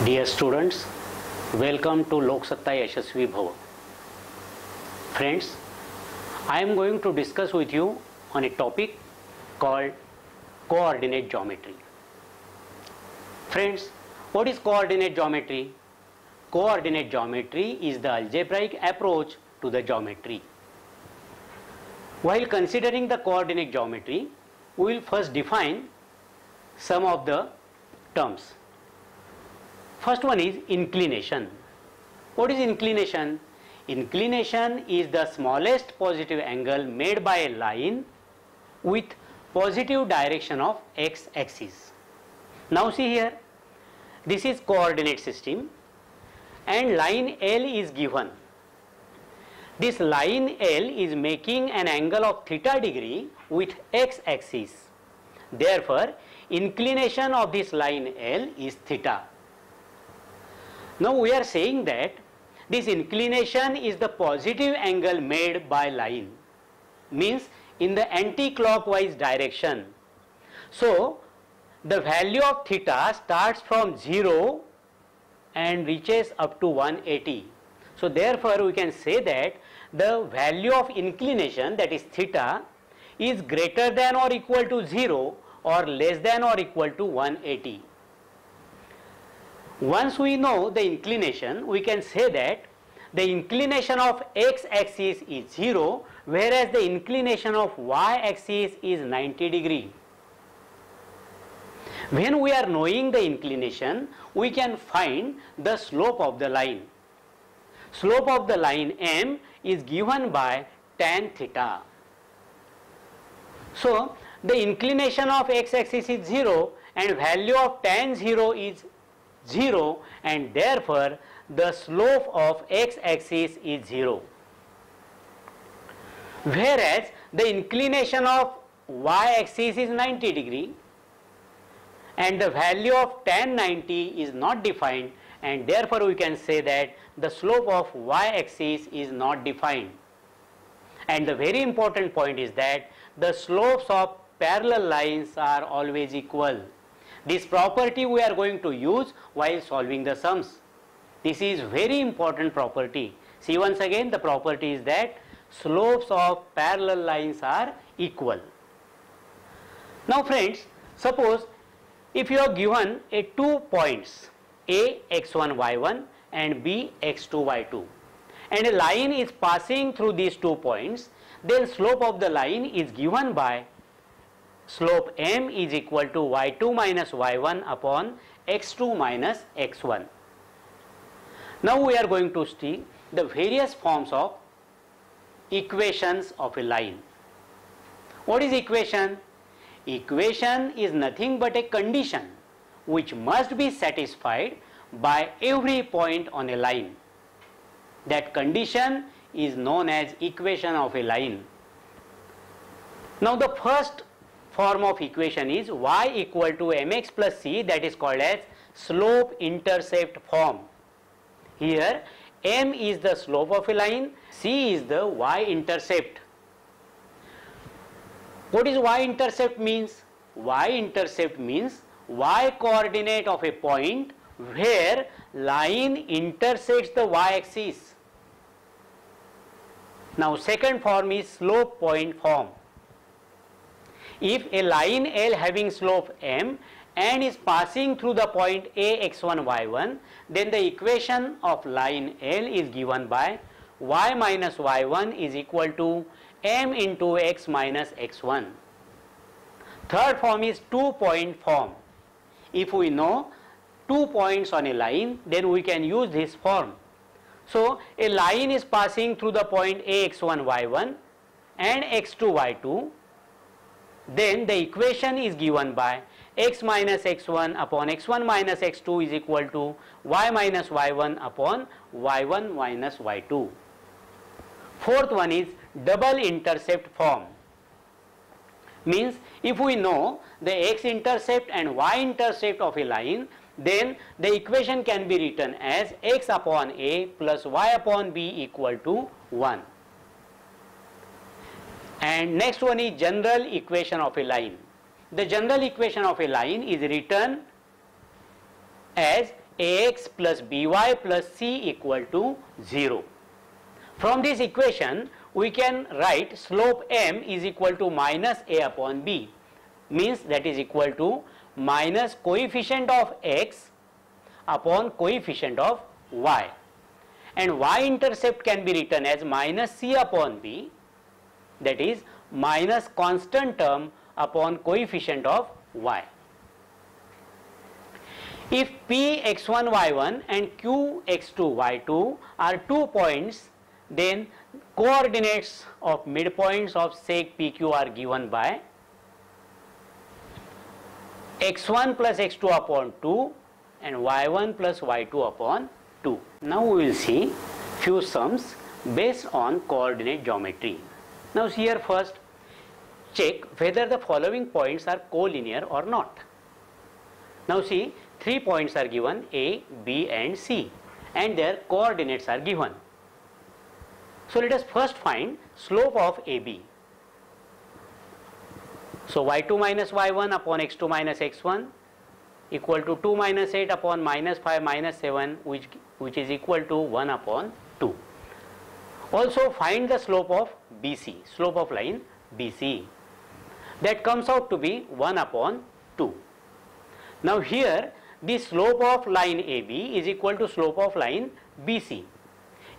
Dear students, welcome to Loksatta Yashasvi Bhava. Friends, I am going to discuss with you on a topic called coordinate geometry. Friends, what is coordinate geometry? Coordinate geometry is the algebraic approach to the geometry. While considering the coordinate geometry, we will first define some of the terms. First one is inclination. What is inclination? Inclination is the smallest positive angle made by a line with positive direction of x-axis. Now see here, this is coordinate system and line L is given. This line L is making an angle of theta degree with x-axis. Therefore, inclination of this line L is theta. Now we are saying that this inclination is the positive angle made by line, means in the anti-clockwise direction. So the value of theta starts from 0 and reaches up to 180. So therefore we can say that the value of inclination, that is theta, is greater than or equal to 0 or less than or equal to 180. Once we know the inclination, we can say that the inclination of x-axis is 0, whereas the inclination of y-axis is 90 degree. When we are knowing the inclination, we can find the slope of the line. Slope of the line M is given by tan theta. So the inclination of x-axis is 0 and value of tan 0 is 0, and therefore the slope of x-axis is 0. Whereas the inclination of y-axis is 90 degree and the value of tan 90 is not defined, and therefore we can say that the slope of y-axis is not defined. And the very important point is that the slopes of parallel lines are always equal. This property we are going to use while solving the sums. This is very important property. See, once again, the property is that slopes of parallel lines are equal. Now friends, suppose if you are given a 2 points A x1 y1 and B x2 y2 and a line is passing through these 2 points, then slope of the line is given by slope M is equal to y2 minus y1 upon x2 minus x1. Now we are going to see the various forms of equations of a line. What is equation? Equation is nothing but a condition which must be satisfied by every point on a line. That condition is known as equation of a line. Now the first form of equation is y equal to mx plus c, that is called as slope intercept form. Here m is the slope of a line, c is the y intercept. What is y intercept means? Y intercept means y coordinate of a point where line intersects the y axis. Now second form is slope point form. If a line L having slope m and is passing through the point A x1 y1, then the equation of line L is given by y minus y1 is equal to m into x minus x1. Third form is 2-point form. If we know 2 points on a line, then we can use this form. So a line is passing through the point A x1 y1 and x2 y2. Then the equation is given by x minus x1 upon x1 minus x2 is equal to y minus y1 upon y1 minus y2. Fourth one is double intercept form. Means if we know the x-intercept and y-intercept of a line, then the equation can be written as x upon a plus y upon b equal to 1. And next one is general equation of a line. The general equation of a line is written as ax plus by plus c equal to 0. From this equation we can write slope m is equal to minus a upon b, means that is equal to minus coefficient of x upon coefficient of y, and y intercept can be written as minus c upon b, that is minus constant term upon coefficient of y. If p x1 y1 and q x2 y2 are 2 points, then coordinates of midpoints of sec pq are given by x1 plus x2 upon 2 and y1 plus y2 upon 2. Now we will see few sums based on coordinate geometry. Now here first check whether the following points are collinear or not. Now see, 3 points are given A, B and C, and their coordinates are given. So let us first find slope of AB. So y2 minus y1 upon x2 minus x1 equal to 2 minus 8 upon minus 5 minus 7, which is equal to 1 upon 2. Also find the slope of BC, slope of line BC. That comes out to be 1 upon 2. Now here the slope of line AB is equal to slope of line BC.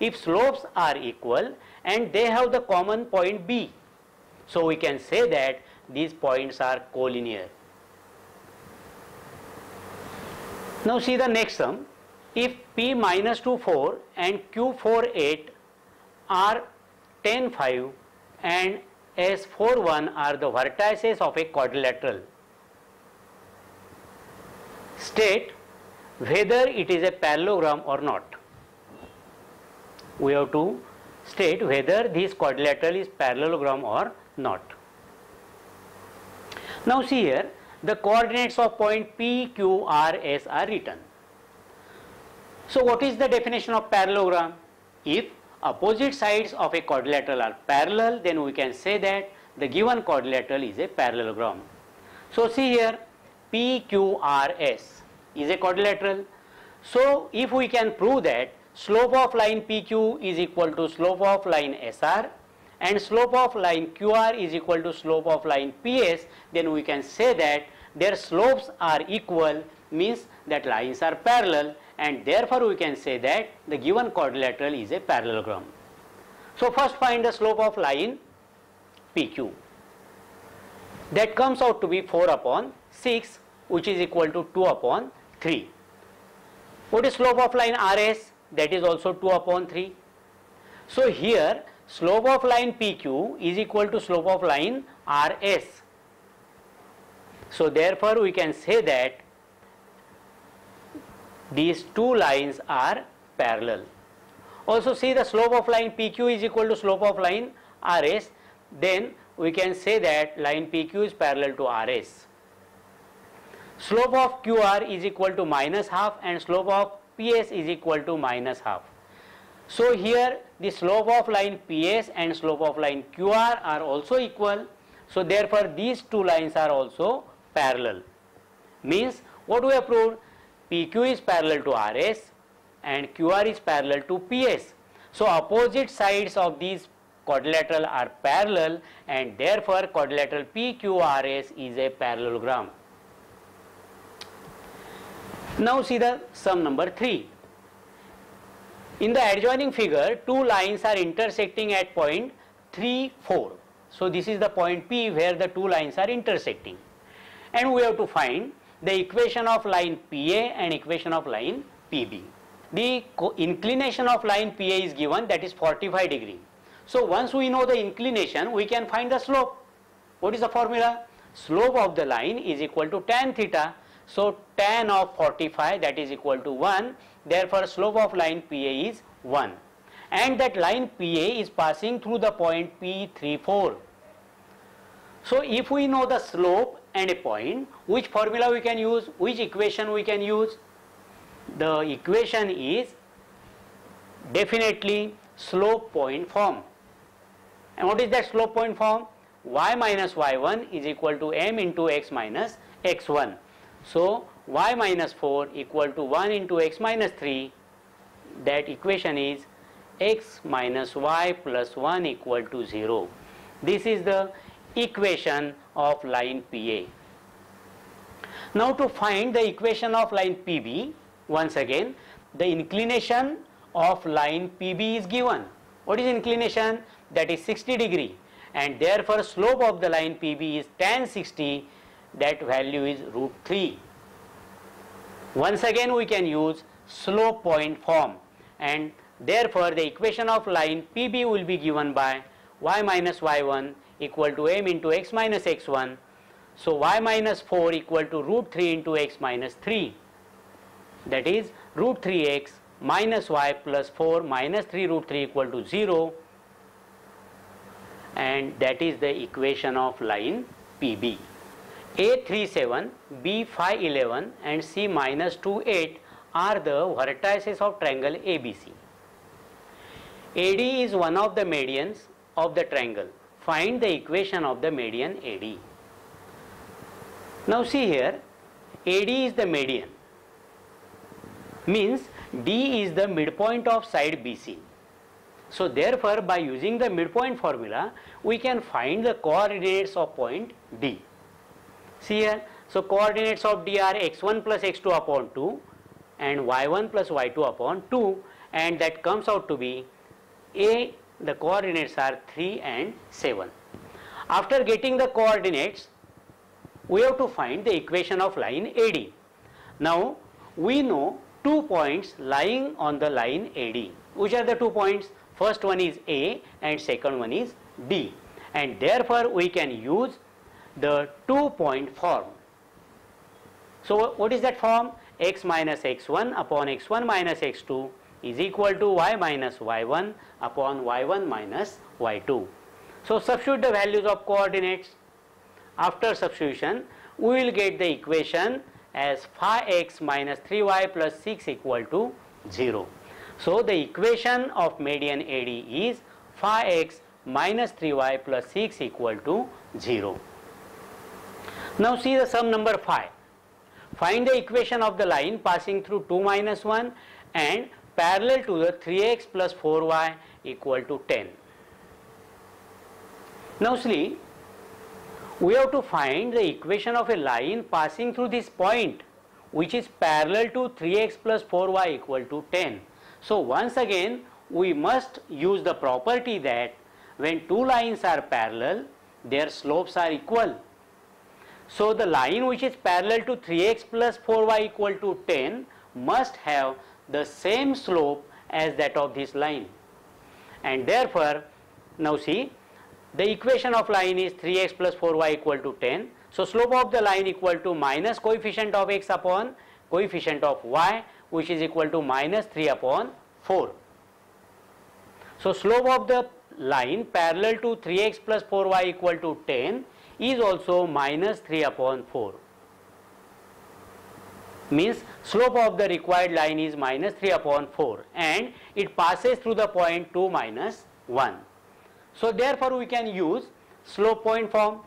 If slopes are equal and they have the common point B, so we can say that these points are collinear. Now see the next sum. If P minus 2 4 and Q 4 8 are 10 5 and S 4 1 are the vertices of a quadrilateral, state whether it is a parallelogram or not. We have to state whether this quadrilateral is parallelogram or not. Now see here, the coordinates of point P, Q, R, S are written. So what is the definition of parallelogram? If opposite sides of a quadrilateral are parallel, then we can say that the given quadrilateral is a parallelogram. So see here, P, Q, R, S is a quadrilateral. So if we can prove that slope of line PQ is equal to slope of line SR and slope of line QR is equal to slope of line PS, then we can say that their slopes are equal, means that lines are parallel, and therefore we can say that the given quadrilateral is a parallelogram. So first find the slope of line PQ. That comes out to be 4 upon 6, which is equal to 2 upon 3. What is slope of line RS? That is also 2 upon 3. So here slope of line PQ is equal to slope of line RS. So therefore we can say that these two lines are parallel. Also see the slope of line PQ is equal to slope of line RS, then we can say that line PQ is parallel to RS. Slope of QR is equal to minus half and slope of PS is equal to minus half. So here the slope of line PS and slope of line QR are also equal. So therefore these two lines are also parallel. Means what we have proved? PQ is parallel to RS and QR is parallel to PS. So opposite sides of these quadrilateral are parallel, and therefore quadrilateral PQRS is a parallelogram. Now see the sum number 3. In the adjoining figure, two lines are intersecting at point 3, 4. So this is the point P where the two lines are intersecting, and we have to find the equation of line PA and equation of line PB. The inclination of line PA is given, that is 45 degree. So once we know the inclination, we can find the slope. What is the formula? Slope of the line is equal to tan theta. So tan of 45, that is equal to 1. Therefore slope of line PA is 1. And that line PA is passing through the point P34. So if we know the slope and a point, which formula we can use, which equation we can use? The equation is definitely slope point form. And what is that slope point form? Y minus y1 is equal to m into x minus x1. So y minus 4 equal to 1 into x minus 3, that equation is x minus y plus 1 equal to 0. This is the equation of line PA. Now to find the equation of line PB, once again the inclination of line PB is given. What is inclination? That is 60 degree, and therefore slope of the line PB is tan 60, that value is root 3. Once again we can use slope point form, and therefore the equation of line PB will be given by y minus y1 equal to m into x minus x1. So y minus 4 equal to root 3 into x minus 3, that is root 3x minus y plus 4 minus 3 root 3 equal to 0, and that is the equation of line PB. A 37, B 511 and C minus 28 are the vertices of triangle ABC. AD is one of the medians of the triangle. Find the equation of the median AD. Now see here, AD is the median, means D is the midpoint of side BC. So therefore by using the midpoint formula we can find the coordinates of point D. See here, so coordinates of D are x1 plus x2 upon 2 and y1 plus y2 upon 2, and that comes out to be A, the coordinates are 3 and 7. After getting the coordinates, we have to find the equation of line AD. Now we know 2 points lying on the line AD. Which are the 2 points? First one is A and second one is D, and therefore we can use the 2-point form. So what is that form? X minus x1 upon x1 minus x2 is equal to y minus y1 upon y1 minus y2. So substitute the values of coordinates. After substitution we will get the equation as 5x minus 3y plus 6 equal to 0. So the equation of median AD is 5x minus 3y plus 6 equal to 0. Now see the sum number 5. Find the equation of the line passing through 2 minus 1 and parallel to the 3x plus 4y equal to 10. Now see, we have to find the equation of a line passing through this point which is parallel to 3x plus 4y equal to 10. So once again we must use the property that when two lines are parallel, their slopes are equal. So the line which is parallel to 3x plus 4y equal to 10 must have the same slope as that of this line, and therefore now see the equation of line is 3x plus 4y equal to 10. So slope of the line equal to minus coefficient of x upon coefficient of y, which is equal to minus 3 upon 4. So slope of the line parallel to 3x plus 4y equal to 10 is also minus 3 upon 4. Means slope of the required line is minus 3 upon 4 and it passes through the point 2 minus 1. So therefore we can use slope point form,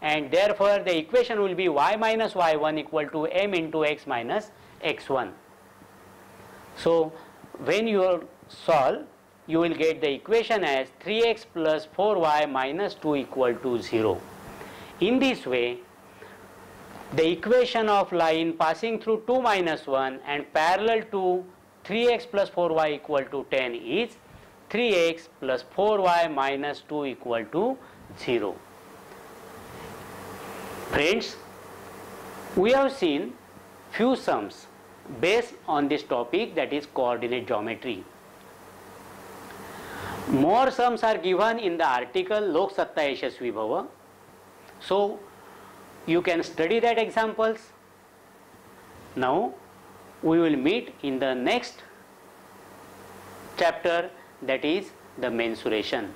and therefore the equation will be y minus y1 equal to m into x minus x1. So when you solve, you will get the equation as 3x plus 4y minus 2 equal to 0. In this way, the equation of line passing through 2 minus 1 and parallel to 3x plus 4y equal to 10 is 3x plus 4y minus 2 equal to 0. Friends, we have seen few sums based on this topic, that is coordinate geometry. More sums are given in the article Loksatta Yashasvi Bhava. So you can study that examples. Now we will meet in the next chapter, that is the mensuration.